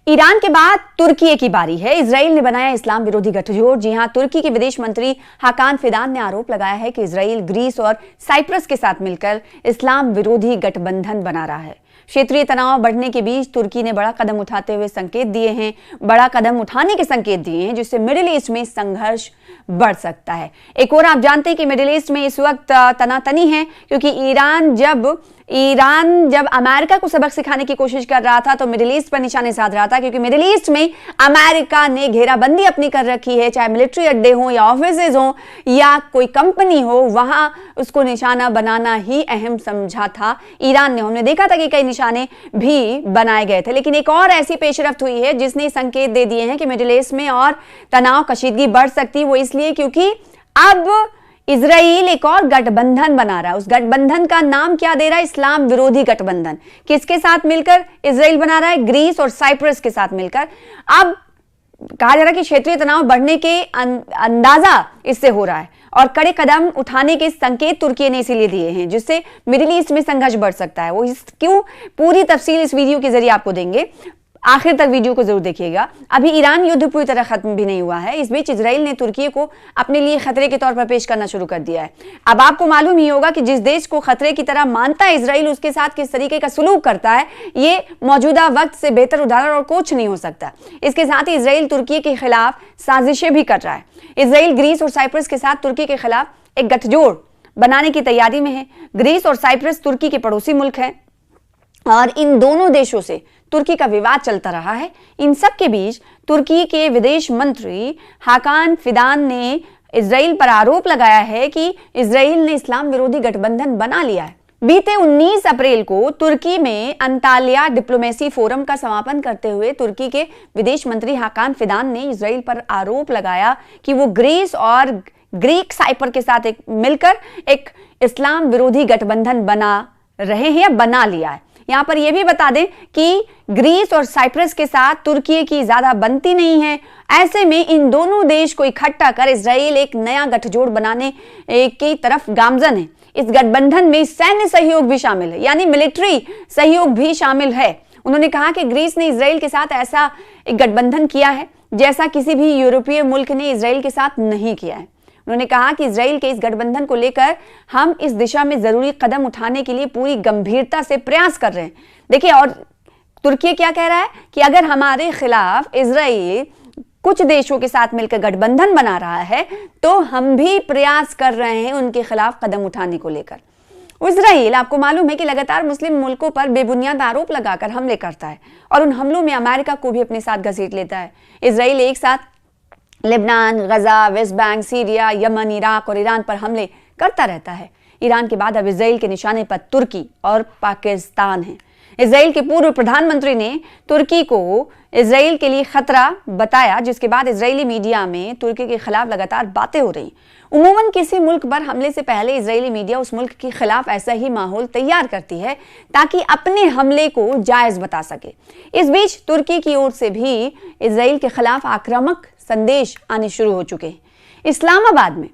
Iran के बाद तुर्की की बारी है। इजराइल ने बनाया इस्लाम विरोधी गठजोड़। जी हां, तुर्की के विदेश मंत्री हाकान फिदान ने आरोप लगाया है कि इजराइल ग्रीस और साइप्रस के साथ मिलकर इस्लाम विरोधी गठबंधन बना रहा है। क्षेत्रीय तनाव बढ़ने के बीच तुर्की ने बड़ा कदम उठाते हुए संकेत दिए हैं, बड़ा कदम उठाने के संकेत दिए हैं, जिससे मिडिल ईस्ट में संघर्ष बढ़ सकता है। एक और आप जानते हैं कि मिडिल ईस्ट में इस वक्त तनातनी है, क्योंकि ईरान जब अमेरिका को सबक सिखाने की कोशिश कर रहा था तो मिडिल ईस्ट पर निशाने साध रहा था, क्योंकि मिडिल ईस्ट में अमेरिका ने घेराबंदी अपनी कर रखी है। चाहे मिलिट्री अड्डे हो या ऑफिसेज हो या कोई कंपनी हो, वहां उसको निशाना बनाना ही अहम समझा था ईरान ने। हमने देखा था कि कई निशाने भी बनाए गए थे, लेकिन एक और ऐसी पेशरफ्त हुई है जिसने संकेत दे दिए हैं कि मिडिल ईस्ट में और तनाव कशीदगी बढ़ सकती है। वो इसलिए क्योंकि अब इजराइल एक और गठबंधन बना रहा है। उस गठबंधन का नाम क्या दे रहा है? इस्लाम विरोधी गठबंधन। किसके साथ मिलकर इजराइल बना रहा है? ग्रीस और साइप्रस के साथ मिलकर। अब कहा जा रहा है कि क्षेत्रीय तनाव बढ़ने के अंदाजा इससे हो रहा है और कड़े कदम उठाने के संकेत तुर्की ने इसीलिए दिए हैं, जिससे मिडिल ईस्ट में संघर्ष बढ़ सकता है। वो क्यों, पूरी तफसील इस वीडियो के जरिए आपको देंगे। आखिर तक वीडियो को जरूर देखिएगा। अभी ईरान युद्ध पूरी तरह खत्म भी नहीं हुआ है। इस बीच इजराइल ने तुर्की को अपने लिए खतरे के तौर पर पेश करना शुरू कर दिया है। अब आपको मालूम ही होगा कि जिस देश को खतरे की तरह मानता है इजराइल, उसके साथ किस तरीके का सुलूक करता है, ये मौजूदा वक्त से बेहतर उदाहरण और कुछ नहीं हो सकता। इसके साथ ही इजराइल तुर्की के खिलाफ साजिशें भी कर रहा है। इजराइल ग्रीस और साइप्रस के साथ तुर्की के खिलाफ एक गठजोड़ बनाने की तैयारी में है। ग्रीस और साइप्रस तुर्की के पड़ोसी मुल्क हैं और इन दोनों देशों से तुर्की का विवाद चलता रहा है। इन सब के बीच तुर्की के विदेश मंत्री हाकान फिदान ने इजराइल पर आरोप लगाया है कि इजराइल ने इस्लाम विरोधी गठबंधन बना लिया है। बीते 19 अप्रैल को तुर्की में अंताल्या डिप्लोमेसी फोरम का समापन करते हुए तुर्की के विदेश मंत्री हाकान फिदान ने इजराइल पर आरोप लगाया कि वो ग्रीस और ग्रीक साइपर के साथ मिलकर एक इस्लाम विरोधी गठबंधन बना रहे हैं या बना लिया है। यहां पर यह भी बता दें कि ग्रीस और साइप्रस के साथ तुर्की की ज्यादा बनती नहीं है। ऐसे में इन दोनों देश को इकट्ठा कर इजराइल एक नया गठजोड़ बनाने की तरफ गामजन है। इस गठबंधन में सैन्य सहयोग भी शामिल है, यानी मिलिट्री सहयोग भी शामिल है। उन्होंने कहा कि ग्रीस ने इजराइल के साथ ऐसा एक गठबंधन किया है जैसा किसी भी यूरोपीय मुल्क ने इजराइल के साथ नहीं किया है। उन्होंने कहा कि इजराइल के इस गठबंधन को लेकर हम इस दिशा में जरूरी कदम उठाने के लिए पूरी गंभीरता से प्रयास कर रहे हैं। देखिए, और तुर्की क्या कह रहा है कि अगर हमारे खिलाफ इजराइल कुछ देशों के साथ मिलकर गठबंधन बना रहा है तो हम भी प्रयास कर रहे हैं उनके खिलाफ कदम उठाने को लेकर। इजराइल, आपको मालूम है कि लगातार मुस्लिम मुल्कों पर बेबुनियाद आरोप लगाकर हमले करता है और उन हमलों में अमेरिका को भी अपने साथ घसीट लेता है। इजराइल एक साथ Lebanon, Gaza, West Bank, Syria, Yemen, Iraq और ईरान पर हमले करता रहता है। ईरान के बाद अब इजराइल के निशाने पर तुर्की और पाकिस्तान है। इजराइल के पूर्व प्रधानमंत्री ने तुर्की को इजराइल के लिए खतरा बताया, जिसके बाद इजरायली मीडिया में तुर्की के खिलाफ लगातार बातें हो रही। उमूमन किसी मुल्क पर हमले से पहले इजरायली मीडिया उस मुल्क के खिलाफ ऐसा ही माहौल तैयार करती है ताकि अपने हमले को जायज बता सके। इस बीच तुर्की की ओर से भी इजराइल के खिलाफ आक्रामक संदेश आने शुरू हो चुके हैं। इस्लामाबाद में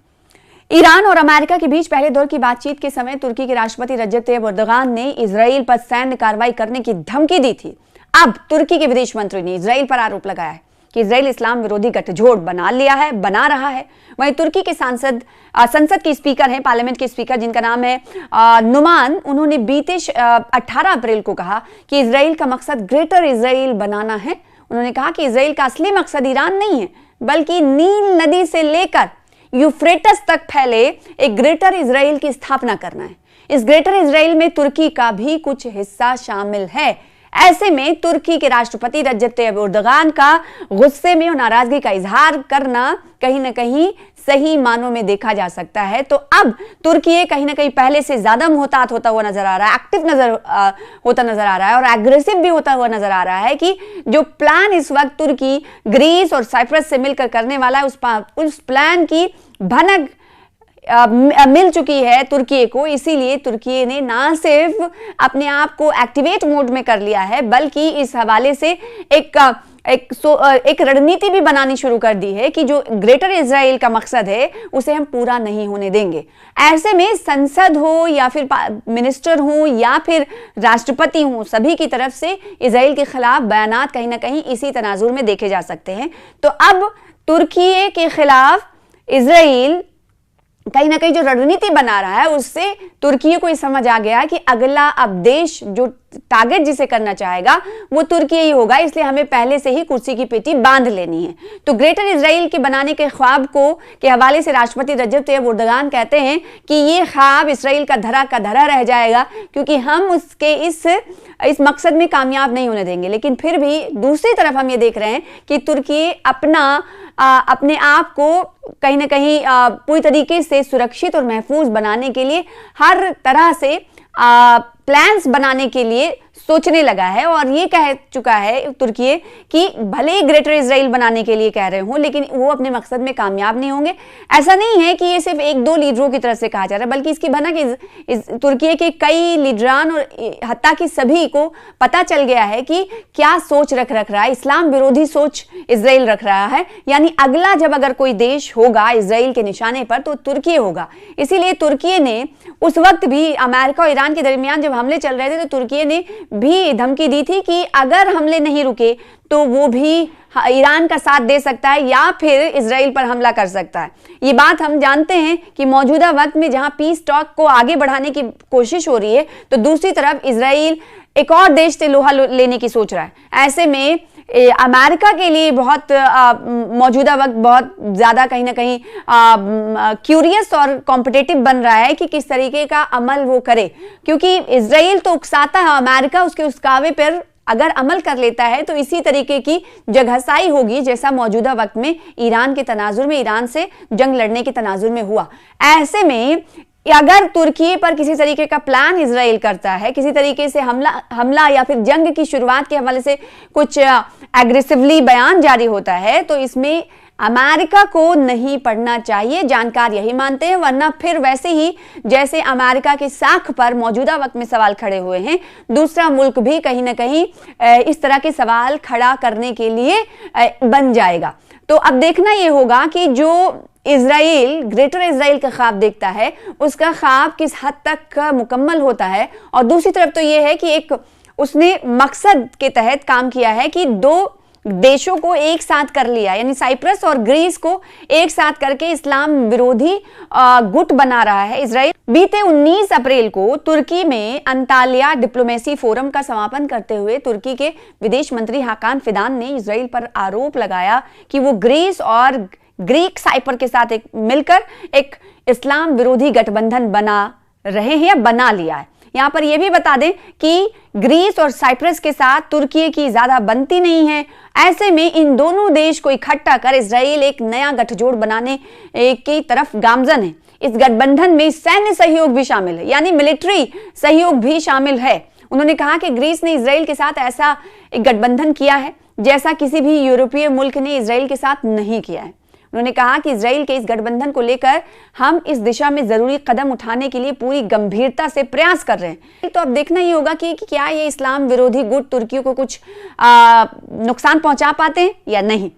ईरान और अमेरिका के बीच पहले दौर की बातचीत के समय तुर्की के राष्ट्रपति रजब तैयब एर्दोगान ने इजराइल पर सैन्य कार्रवाई करने की धमकी दी थी। अब तुर्की के विदेश मंत्री ने इजराइल पर आरोप लगाया है कि इजराइल इस्लाम विरोधी गठजोड़ बना रहा है। वहीं तुर्की के संसद के स्पीकर हैं, पार्लियामेंट के स्पीकर, जिनका नाम है नुमान, उन्होंने बीते 18 अप्रैल को कहा कि इजराइल का मकसद ग्रेटर इजराइल बनाना है। उन्होंने कहा कि इजराइल का असली मकसद ईरान नहीं है, बल्कि नील नदी से लेकर यूफ्रेटस तक फैले एक ग्रेटर इजराइल की स्थापना करना है। इस ग्रेटर इजराइल में तुर्की का भी कुछ हिस्सा शामिल है। ऐसे में तुर्की के राष्ट्रपति रजब तैयब एर्दोगान का गुस्से में और नाराजगी का इजहार करना कहीं ना कहीं सही मानों में देखा जा सकता है। तो अब तुर्की कहीं ना कहीं पहले से ज्यादा मुहतात होता हुआ नजर आ रहा है, एक्टिव होता नजर आ रहा है और एग्रेसिव भी होता हुआ नजर आ रहा है कि जो प्लान इस वक्त तुर्की ग्रीस और साइप्रस से मिलकर करने वाला है, उस प्लान की भनक मिल चुकी है तुर्की को, इसीलिए तुर्की ने ना सिर्फ अपने आप को एक्टिवेट मोड में कर लिया है, बल्कि इस हवाले से एक रणनीति भी बनानी शुरू कर दी है कि जो ग्रेटर इजराइल का मकसद है उसे हम पूरा नहीं होने देंगे। ऐसे में संसद हो या फिर मिनिस्टर हो या फिर राष्ट्रपति हो, सभी की तरफ से इजराइल के खिलाफ बयानात कहीं ना कहीं इसी तनाजुर में देखे जा सकते हैं। तो अब तुर्की के खिलाफ इजराइल कहीं ना कहीं जो रणनीति बना रहा है, उससे तुर्की को ये समझ आ गया कि अगला अब देश जो टारगेट जिसे करना चाहेगा वो तुर्की ही होगा, इसलिए हमें पहले से ही कुर्सी की पेटी बांध लेनी है। तो ग्रेटर इजराइल के बनाने के ख्वाब के हवाले से राष्ट्रपति रजब तैयब एर्दोगान कहते हैं कि ये ख्वाब इसराइल का धरा रह जाएगा, क्योंकि हम उसके इस मकसद में कामयाब नहीं होने देंगे। लेकिन फिर भी दूसरी तरफ हम ये देख रहे हैं कि तुर्की अपने आप को कहीं ना कहीं पूरी तरीके से सुरक्षित और महफूज बनाने के लिए हर तरह से प्लान्स बनाने के लिए सोचने लगा है, और ये कह चुका है तुर्की कि भले ही ग्रेटर इजराइल बनाने के लिए कह रहे हो, लेकिन वो अपने मकसद में कामयाब नहीं होंगे। ऐसा नहीं है कि ये सिर्फ एक दो लीडरों की तरफ से कहा जा रहा है, बल्कि इसकी बना कि तुर्की के कई लीडरान और हत्ता कि सभी को पता चल गया है कि क्या सोच रख रहा है, इस्लाम विरोधी सोच इजराइल रख रहा है। यानी अगला जब अगर कोई देश होगा इजराइल के निशाने पर तो तुर्की होगा। इसीलिए तुर्की ने उस वक्त भी अमेरिका और ईरान के दरमियान जब हमले चल रहे थे तो तुर्की ने भी धमकी दी थी कि अगर हमले नहीं रुके तो वो भी ईरान का साथ दे सकता है या फिर इजराइल पर हमला कर सकता है। ये बात हम जानते हैं कि मौजूदा वक्त में जहां पीस टॉक को आगे बढ़ाने की कोशिश हो रही है, तो दूसरी तरफ इजराइल एक और देश से लोहा लेने की सोच रहा है। ऐसे में अमेरिका के लिए बहुत मौजूदा वक्त बहुत ज़्यादा कहीं ना कहीं क्यूरियस और कॉम्पिटिटिव बन रहा है कि किस तरीके का अमल वो करे, क्योंकि इजराइल तो उकसाता है, अमेरिका उसके उस्कावे पर अगर अमल कर लेता है तो इसी तरीके की जगहसाई होगी जैसा मौजूदा वक्त में ईरान के तनाजुर में, ईरान से जंग लड़ने के तनाजुर में हुआ। ऐसे में अगर तुर्की पर किसी तरीके का प्लान इजराइल करता है, किसी तरीके से हमला या फिर जंग की शुरुआत के हवाले से कुछ एग्रेसिवली बयान जारी होता है, तो इसमें अमेरिका को नहीं पड़ना चाहिए, जानकार यही मानते हैं। वरना फिर वैसे ही जैसे अमेरिका के साख पर मौजूदा वक्त में सवाल खड़े हुए हैं, दूसरा मुल्क भी कहीं ना कहीं इस तरह के सवाल खड़ा करने के लिए बन जाएगा। तो अब देखना यह होगा कि जो इजराइल ग्रेटर इजराइल का ख्वाब देखता है उसका ख्वाब किस हद तक मुकम्मल होता है। और दूसरी तरफ तो यह है कि एक उसने मकसद के तहत काम किया है कि दो देशों को एक साथ कर लिया, यानी साइप्रस और ग्रीस को एक साथ करके इस्लाम विरोधी गुट बना रहा है इजराइल। बीते 19 अप्रैल को तुर्की में अंतालिया डिप्लोमेसी फोरम का समापन करते हुए तुर्की के विदेश मंत्री हाकान फिदान ने इजराइल पर आरोप लगाया कि वो ग्रीस और ग्रीक साइपर के साथ मिलकर एक इस्लाम विरोधी गठबंधन बना रहे हैं या बना लिया है। यहां पर यह भी बता दें कि ग्रीस और साइप्रस के साथ तुर्की की ज्यादा बनती नहीं है। ऐसे में इन दोनों देश को इकट्ठा कर इजराइल एक नया गठजोड़ बनाने की तरफ गामजन है। इस गठबंधन में सैन्य सहयोग भी शामिल है, यानी मिलिट्री सहयोग भी शामिल है। उन्होंने कहा कि ग्रीस ने इजराइल के साथ ऐसा एक गठबंधन किया है जैसा किसी भी यूरोपीय मुल्क ने इजराइल के साथ नहीं किया है। उन्होंने कहा कि इजराइल के इस गठबंधन को लेकर हम इस दिशा में जरूरी कदम उठाने के लिए पूरी गंभीरता से प्रयास कर रहे हैं। तो अब देखना ही होगा कि क्या ये इस्लाम विरोधी गुट तुर्की को कुछ नुकसान पहुंचा पाते हैं या नहीं।